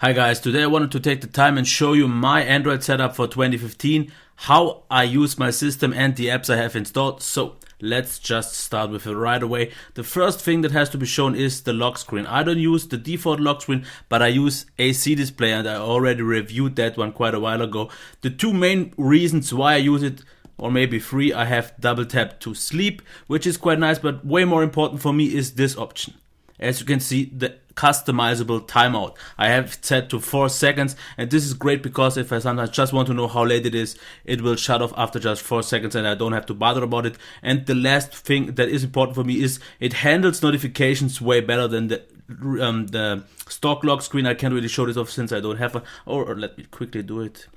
Hi guys, today I wanted to take the time and show you my Android setup for 2015, how I use my system and the apps I have installed. So let's just start with it right away. The first thing that has to be shown is the lock screen. I don't use the default lock screen, but I use AC display, and I already reviewed that one quite a while ago. The two main reasons why I use it, or maybe three: I have double tap to sleep, which is quite nice, but way more important for me is this option. As you can see, the customizable timeout. I have it set to 4 seconds, and this is great because if I sometimes just want to know how late it is, it will shut off after just 4 seconds and I don't have to bother about it. And the last thing that is important for me is it handles notifications way better than the stock lock screen. I can't really show this off since I don't have one, or let me quickly do it.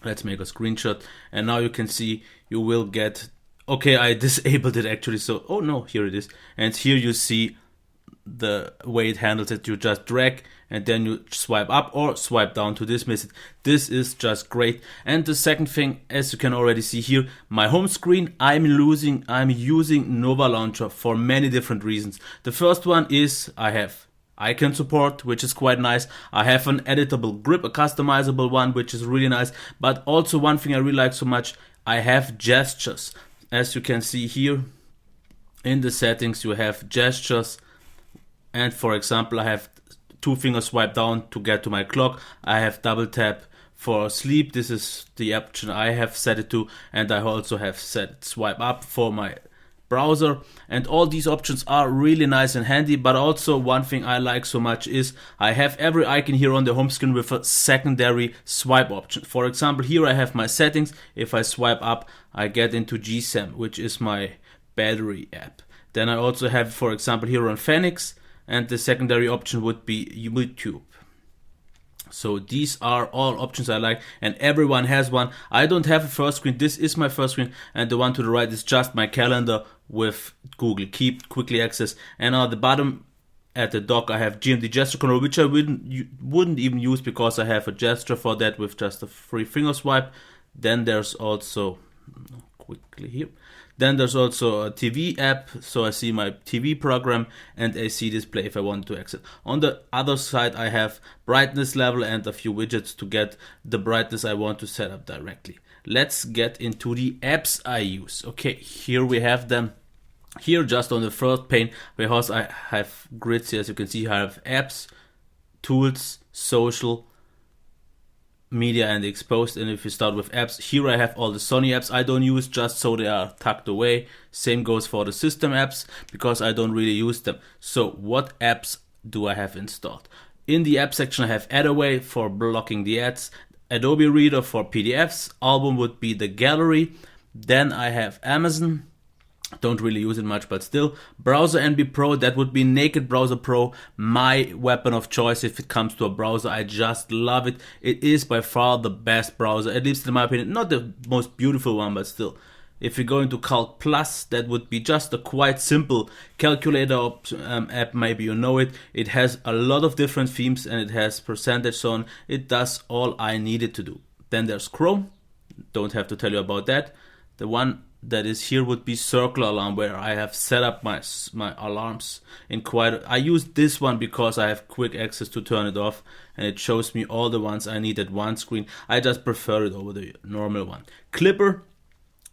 Let's make a screenshot, and now you can see you will get, okay, I disabled it actually, so, oh no, here it is. And here you see the way it handles it. You just drag and then you swipe up or swipe down to dismiss it. This is just great. And the second thing, as you can already see here, my home screen, I'm using Nova Launcher for many different reasons. The first one is I have icon support, which is quite nice. I have an editable grip, a customizable one, which is really nice. But also one thing I really like so much, I have gestures. As you can see here in the settings, you have gestures. And for example, I have two fingers swipe down to get to my clock. I have double tap for sleep. This is the option I have set it to. And I also have set swipe up for my browser. And all these options are really nice and handy. But also one thing I like so much is I have every icon here on the home screen with a secondary swipe option. For example, here I have my settings. If I swipe up, I get into GSM, which is my battery app. Then I also have, for example, here on Phoenix. And the secondary option would be YouTube. So these are all options I like, and everyone has one. I don't have a first screen. This is my first screen, and the one to the right is just my calendar with Google Keep, quickly access. And on the bottom at the dock I have GMD gesture control, which I wouldn't even use because I have a gesture for that with just a free finger swipe. Then there's also, quickly here, then there's also a TV app, so I see my TV program, and AC display if I want to exit. On the other side I have brightness level and a few widgets to get the brightness I want to set up directly. Let's get into the apps I use. Okay, here we have them. Here just on the first pane, because I have grids here, as you can see, I have apps, tools, social, media and exposed. And if you start with apps, here I have all the Sony apps I don't use, just so they are tucked away. Same goes for the system apps because I don't really use them. So what apps do I have installed? In the app section I have Adaway for blocking the ads, Adobe Reader for PDFs, Album would be the gallery. Then I have Amazon. Don't really use it much, but still. Browser NB Pro, that would be Naked Browser Pro, my weapon of choice if it comes to a browser. I just love it. It is by far the best browser, at least in my opinion. Not the most beautiful one, but still. If you go into Calc Plus, that would be just a quite simple calculator app, maybe you know it. It has a lot of different themes and it has percentage, so on. It does all I needed to do. Then there's Chrome. Don't have to tell you about that. The one that is here would be Circle Alarm, where I have set up my alarms in I use this one because I have quick access to turn it off, and it shows me all the ones I need at one screen. I just prefer it over the normal one. Clipper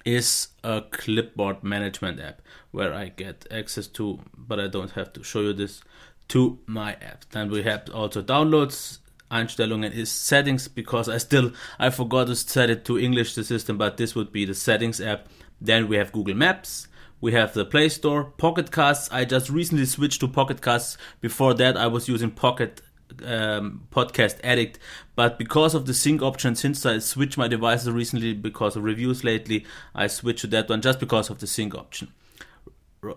is a clipboard management app where I get access to, but I don't have to show you this, to my app. Then we have also downloads. Einstellungen is settings, because I forgot to set it to English, the system, but this would be the settings app. Then we have Google Maps, we have the Play Store, Pocket Casts. I just recently switched to Pocket Casts. Before that I was using Pocket Podcast Addict, but because of the sync option, since I switched my devices recently because of reviews lately, I switched to that one just because of the sync option.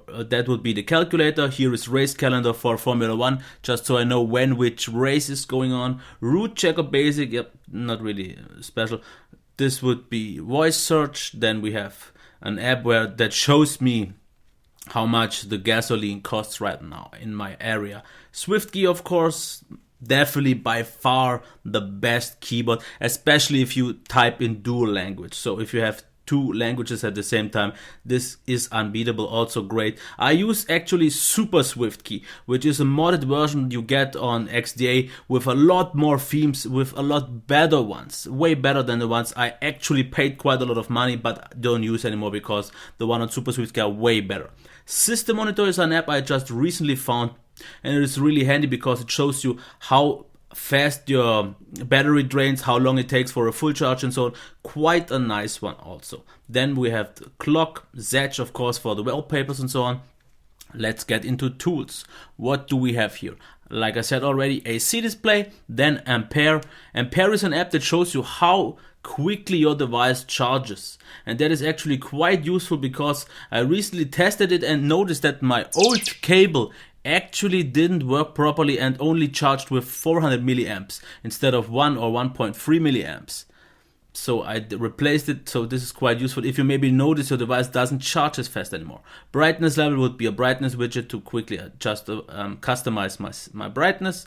That would be the calculator. Here is race calendar for Formula 1, just so I know when which race is going on. Route checker basic, yep, not really special. This would be voice search. Then we have an app that shows me how much the gasoline costs right now in my area. SwiftKey, of course, definitely by far the best keyboard, especially if you type in dual language. So if you have 2 languages at the same time. This is unbeatable, also great. I use actually Super Swift Key, which is a modded version you get on XDA with a lot more themes, with a lot better ones, way better than the ones I actually paid quite a lot of money but don't use anymore, because the one on Super Swift Key are way better. System Monitor is an app I just recently found, and it is really handy because it shows you how fast your battery drains, how long it takes for a full charge and so on. Quite a nice one also. Then we have the clock, Zedge of course for the wallpapers and so on. Let's get into tools. What do we have here? Like I said already, AC display, then Ampere. Ampere is an app that shows you how quickly your device charges, and that is actually quite useful because I recently tested it and noticed that my old cable actually didn't work properly and only charged with 400 milliamps instead of 1 or 1.3 milliamps. So I replaced it, so this is quite useful if you maybe notice your device doesn't charge as fast anymore. Brightness level would be a brightness widget to quickly adjust, customize my brightness.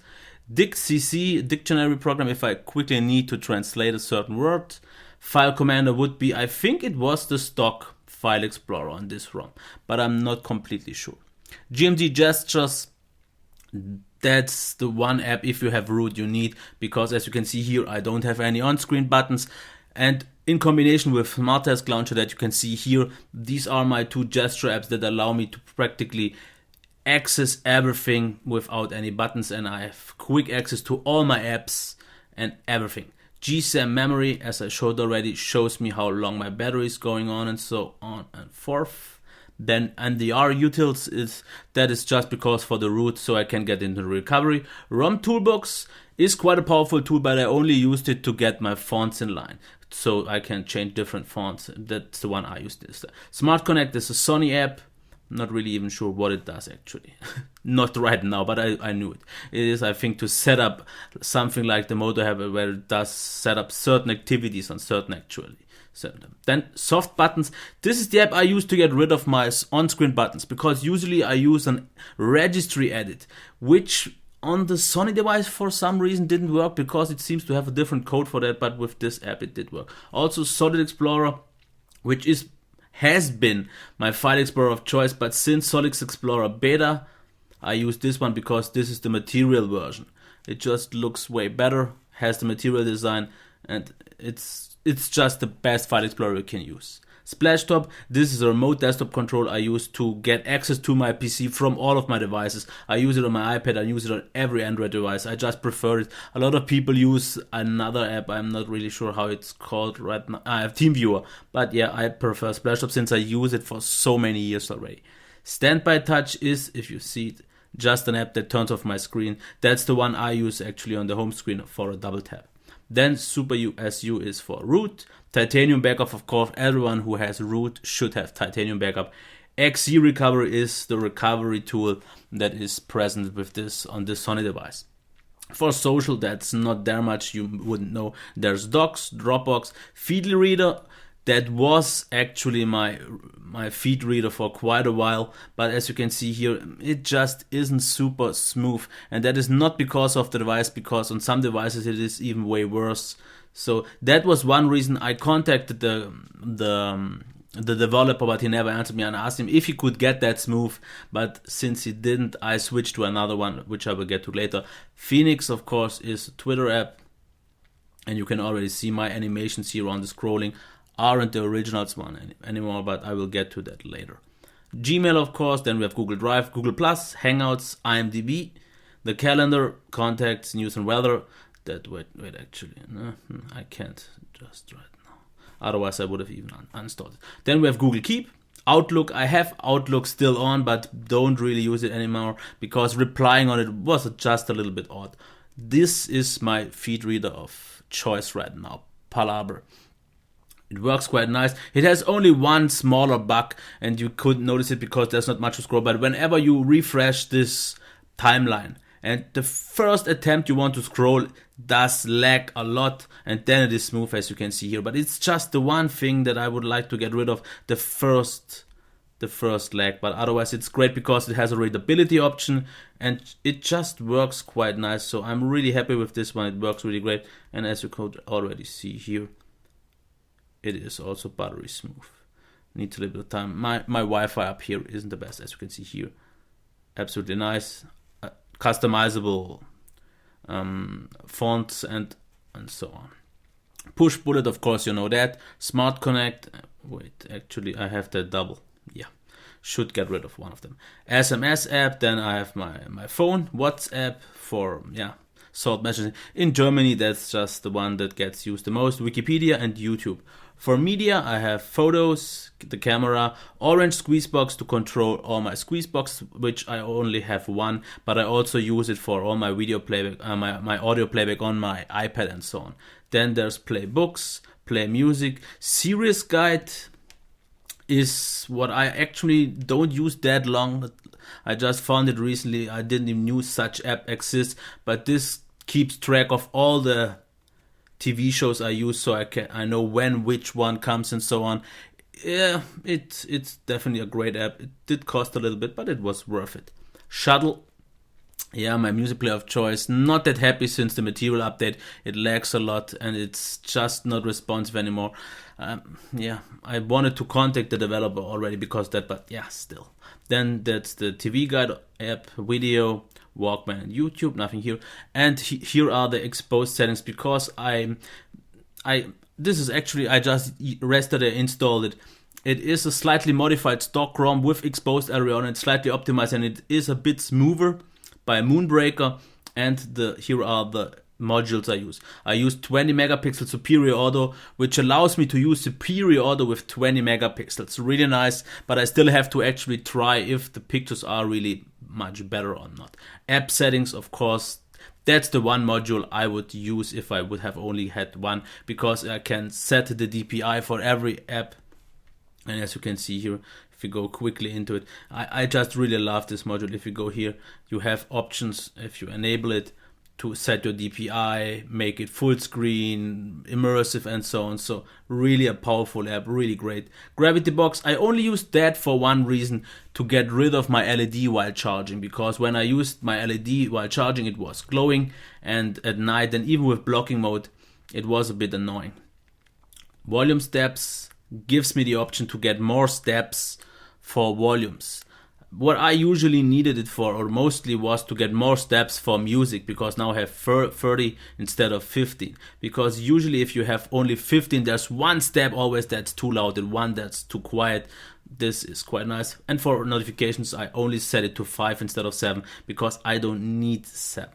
DictCC, dictionary program, if I quickly need to translate a certain word. File commander would be, I think it was the stock file explorer on this ROM, but I'm not completely sure. GMG gestures, that's the one app if you have root you need, because as you can see here I don't have any on-screen buttons, and in combination with SmartTask Launcher that you can see here, these are my 2 gesture apps that allow me to practically access everything without any buttons, and I have quick access to all my apps and everything. GSAM memory, as I showed already, shows me how long my battery is going on and so on and forth. Then NDR utils, that is just because for the root, so I can get into recovery. ROM Toolbox is quite a powerful tool, but I only used it to get my fonts in line, so I can change different fonts. That's the one I used. This Smart Connect is a Sony app. Not really even sure what it does actually. Not right now, but I knew it. It is, I think, to set up something like the Moto app where it does set up certain activities on certain actually. Then soft buttons. This is the app I use to get rid of my on-screen buttons, because usually I use an registry edit, which on the Sony device for some reason didn't work because it seems to have a different code for that, but with this app it did work. Also Solid Explorer, which has been my file explorer of choice, but since Solid Explorer Beta I use this one because this is the material version. It just looks way better, has the material design, and it's just the best file explorer you can use. Splashtop, this is a remote desktop control I use to get access to my PC from all of my devices. I use it on my iPad, I use it on every Android device. I just prefer it. A lot of people use another app, I'm not really sure how it's called right now. I have TeamViewer, but yeah, I prefer Splashtop since I use it for so many years already. Standby Touch is, if you see it, just an app that turns off my screen. That's the one I use actually on the home screen for a double tap. Then Super USU is for root. Titanium Backup, of course, everyone who has root should have Titanium Backup. XZ Recovery is the recovery tool that is present with this on this Sony device. For social, that's not there much, you wouldn't know. There's Docs, Dropbox, Feedly Reader. That was actually my feed reader for quite a while, but as you can see here, it just isn't super smooth, and that is not because of the device, because on some devices it is even way worse. So that was one reason I contacted the developer, but he never answered me, and I asked him if he could get that smooth, but since he didn't, I switched to another one, which I will get to later. Phoenix, of course, is a Twitter app, and you can already see my animations here on the scrolling aren't the originals one anymore, but I will get to that later. Gmail, of course, then we have Google Drive, Google+, Hangouts, IMDb, the calendar, contacts, news and weather. That wait, actually, no, I can't just right now. Otherwise, I would have even uninstalled it. Then we have Google Keep, Outlook. I have Outlook still on, but don't really use it anymore because replying on it was just a little bit odd. This is my feed reader of choice right now, Palaber. It works quite nice. It has only one smaller bug, and you couldn't notice it because there's not much to scroll. But whenever you refresh this timeline, and the first attempt you want to scroll does lag a lot, and then it is smooth as you can see here. But it's just the one thing that I would like to get rid of, the first lag. But otherwise it's great because it has a readability option, and it just works quite nice. So I'm really happy with this one. It works really great, and as you could already see here, it is also buttery smooth. Needs a little bit of time. My Wi-Fi up here isn't the best, as you can see here. Absolutely nice, customizable fonts and so on. Push bullet, of course, you know that. Smart Connect. Wait, actually, I have that double. Yeah, should get rid of one of them. SMS app. Then I have my phone. WhatsApp for short messaging. In Germany, that's just the one that gets used the most. Wikipedia and YouTube. For media, I have photos, the camera, Orange Squeezebox to control all my Squeezebox, which I only have one, but I also use it for all my video playback, my audio playback on my iPad and so on. Then there's Play Books, Play Music. Serious Guide is what I actually don't use that long. I just found it recently. I didn't even know such app exists, but this keeps track of all the TV shows I use, so I know when which one comes and so on. Yeah, it's definitely a great app. It did cost a little bit, but it was worth it. Shuttle, yeah, my music player of choice. Not that happy since the material update. It lags a lot and it's just not responsive anymore. I wanted to contact the developer already because that, but yeah, still. Then that's the TV Guide app, video, Walkman and YouTube, nothing here. And here are the exposed settings because this is actually, I just yesterday installed it. It is a slightly modified stock ROM with exposed area on it, slightly optimized, and it is a bit smoother by Moonbreaker. And here are the modules I use. I use 20 megapixel superior auto, which allows me to use superior auto with 20 megapixels. Really nice, but I still have to actually try if the pictures are really much better or not. App settings, of course, that's the one module I would use if I would have only had one, because I can set the DPI for every app. And as you can see here, if you go quickly into it, I just really love this module. If you go here, you have options if you enable it to set your DPI, make it full screen, immersive and so on. So really a powerful app, really great. Gravity Box, I only used that for one reason, to get rid of my LED while charging, because when I used my LED while charging it was glowing, and at night and even with blocking mode it was a bit annoying. Volume steps gives me the option to get more steps for volumes. What I usually needed it for, or mostly, was to get more steps for music, because now I have 30 instead of 15. Because usually if you have only 15, there's one step always that's too loud and one that's too quiet. This is quite nice. And for notifications, I only set it to 5 instead of 7, because I don't need 7.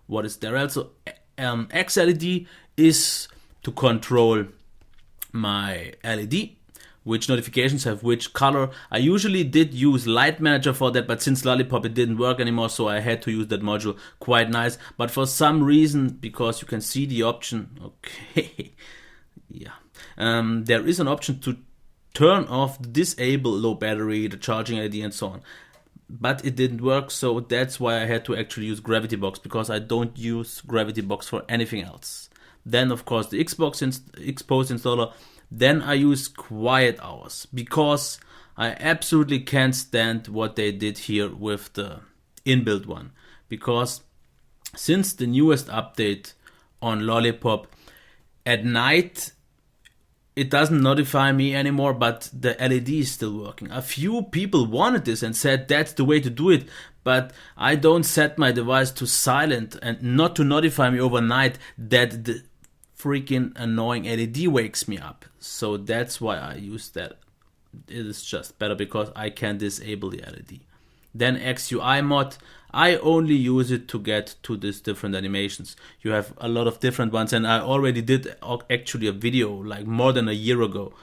What is there also? XLED is to control my LED, which notifications have which color. I usually did use Light Manager for that, but since Lollipop it didn't work anymore, so I had to use that module. Quite nice, but for some reason, because you can see the option, okay, yeah, there is an option to turn off, disable low battery, the charging ID and so on, but it didn't work, so that's why I had to actually use Gravity Box, because I don't use Gravity Box for anything else. Then of course the exposed installer. Then I use quiet hours, because I absolutely can't stand what they did here with the inbuilt one. Because since the newest update on Lollipop, at night it doesn't notify me anymore, but the LED is still working. A few people wanted this and said that's the way to do it, but I don't set my device to silent and not to notify me overnight that the freaking annoying LED wakes me up. So that's why I use that. It is just better because I can disable the LED. Then XUI mod, I only use it to get to these different animations. You have a lot of different ones, and I already did actually a video like more than a year ago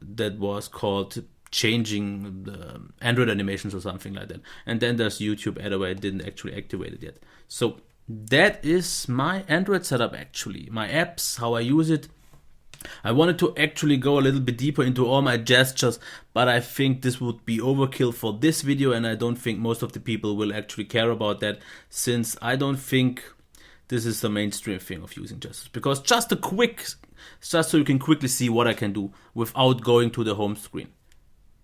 that was called changing the Android animations or something like that. And then there's YouTube either way, I didn't actually activate it yet. So that is my Android setup actually. My apps, how I use it. I wanted to actually go a little bit deeper into all my gestures, but I think this would be overkill for this video, and I don't think most of the people will actually care about that, since I don't think this is the mainstream thing of using gestures. Because just so you can quickly see what I can do without going to the home screen.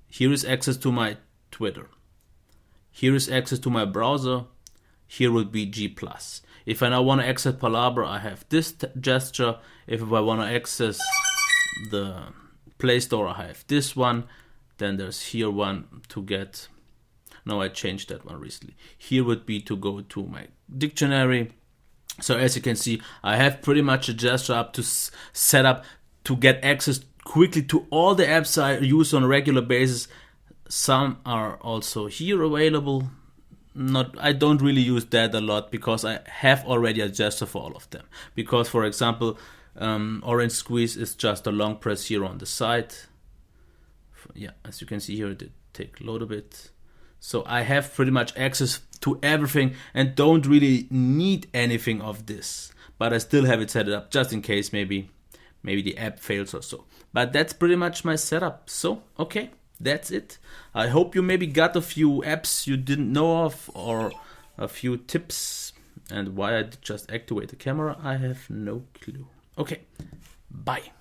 Here is access to my Twitter. Here is access to my browser. Here will be G+. If I now want to access Palabra, I have this gesture. If I want to access the Play Store, I have this one. Then there's here one to get, no, I changed that one recently. Here would be to go to my dictionary. So as you can see, I have pretty much a gesture up to set up to get access quickly to all the apps I use on a regular basis. Some are also here available. I don't really use that a lot because I have already a gesture for all of them. Because for example, Orange Squeeze is just a long press here on the side. Yeah, as you can see here, it did take a load a bit. So I have pretty much access to everything and don't really need anything of this. But I still have it set up just in case maybe the app fails or so. But that's pretty much my setup. So, okay, that's it. I hope you maybe got a few apps you didn't know of or a few tips. And why I did just activate the camera, I have no clue. Okay, bye.